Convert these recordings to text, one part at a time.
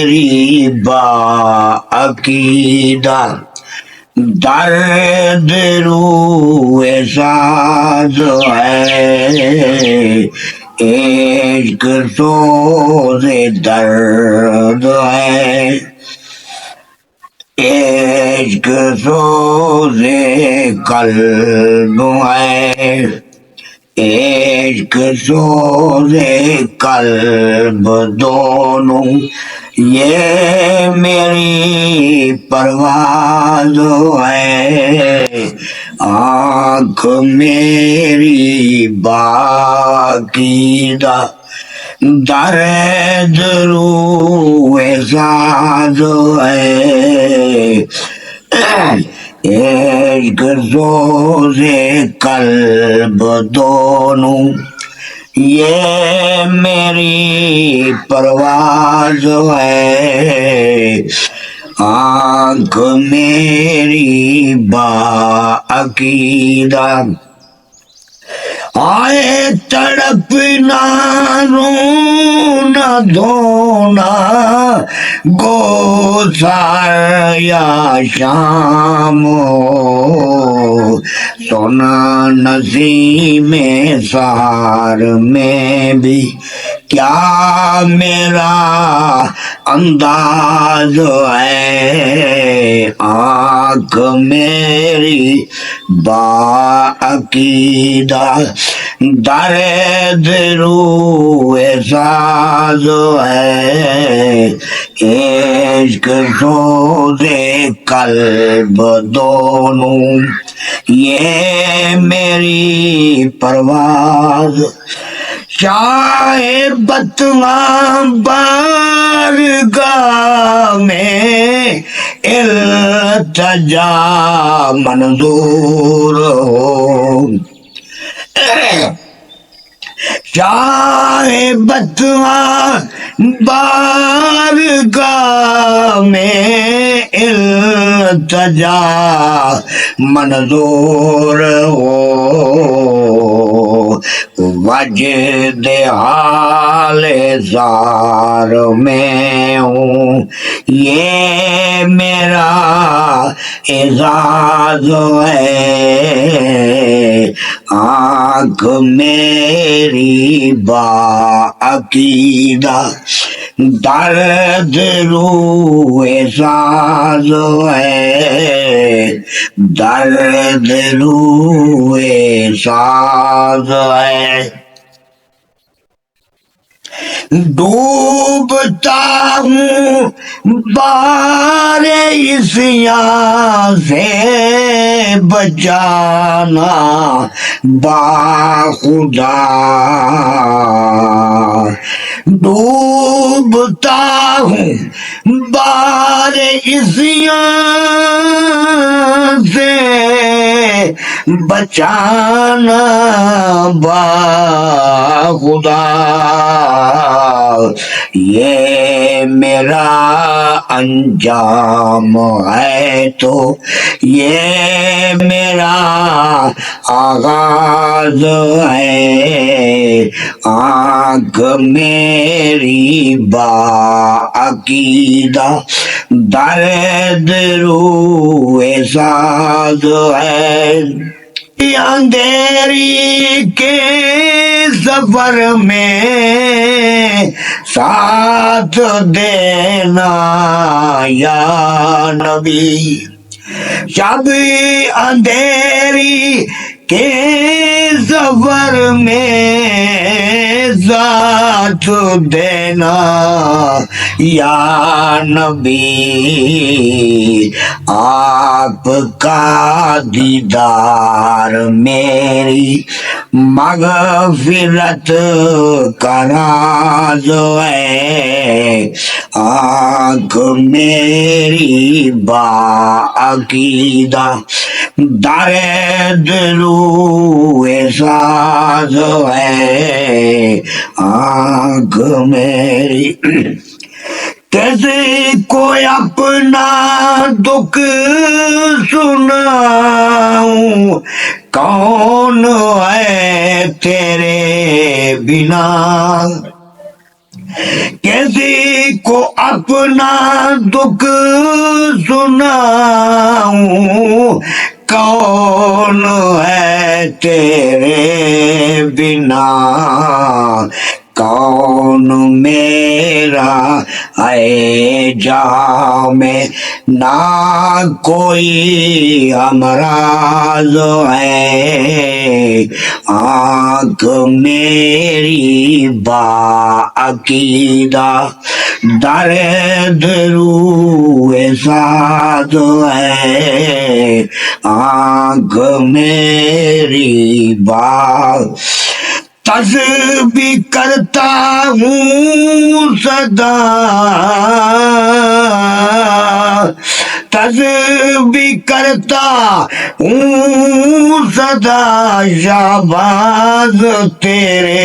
میری باعقیدہ درد روح ساز ہے، عشق سوز درد ہے، عشق سوز قلب ہے، عشق سوز قلب دونوں یہ میری پرواز ہے، آنکھ میری باقیدہ درد روح ساز ہے، عشق سوز قلب دونوں یہ میری پرواز ہے، آنکھ میری باعقیدہ آئے تڑپنا رونا دھونا گوسار یا شام ہو، سونا نسیم سہار میں بھی کیا میرا انداز ہے، آنکھ میری باعقیدہ درد روح ساز ہے، عشق سوز قلب دونوں یہ میری پرواز، شاہ بتواں بارگاہ میں التجا منظور ہو، شاہ بتواں بارگاہ میں التجا منظور ہو، وجد حال زار میں ہوں یہ میرا اعزاز ہے، آنکھ میری باعقیدہ درد روح ساز ہے، درد روح ساز ہے، ڈوبتا ہوں بار عصیاں سے بچانا باخدا، ڈوبتا ہوں بار عصیاں سے بچانا باخدا، یہ میرا انجام ہے تو یہ میرا آغاز ہے، آنکھ میری باعقیدہ درد روح ساز ہے، اندھیری کے سفر میں ساتھ دینا یا نبی، شب اندھیری کے سفر میں ساتھ دینا یا نبی، آپ کا دیدار میری مغفرت کا راز ہے، آنکھ میری باعقیدہ درد روح ساز ہے، آنکھ میری کیسے کوئی اپنا دکھ سناؤں، کون ہے تیرے بنا، کسی کو اپنا دکھ سناؤں، کون ہے تیرے بنا، کون میرا اے جہاں میں، نہ کوئی امراض ہے، آنکھ میری با عقیدہ درد روئے ساز ہے، آنکھ میری با تسبیح کرتا ہوں سدا، تسبیح کرتا ہوں سدا، شہباز تیرے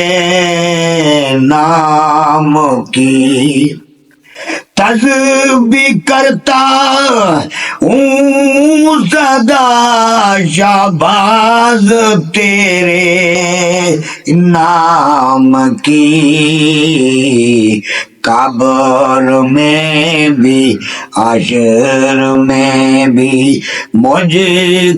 نام کی، تسبیح کرتا ہوں سدا، شہباز تیرے نام کی، قبر میں بھی حشر میں بھی مجھ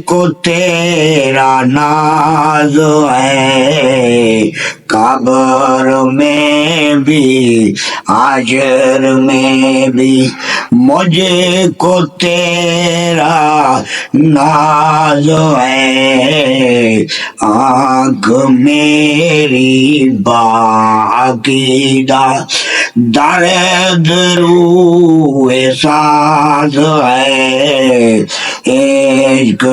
کو تیرا ناز ہے، قبر میں بھی حشر میں بھی مجھ کو تیرا ناز ہے، آنکھ میری با عقیدہ درد روئے ساز ہے، عشق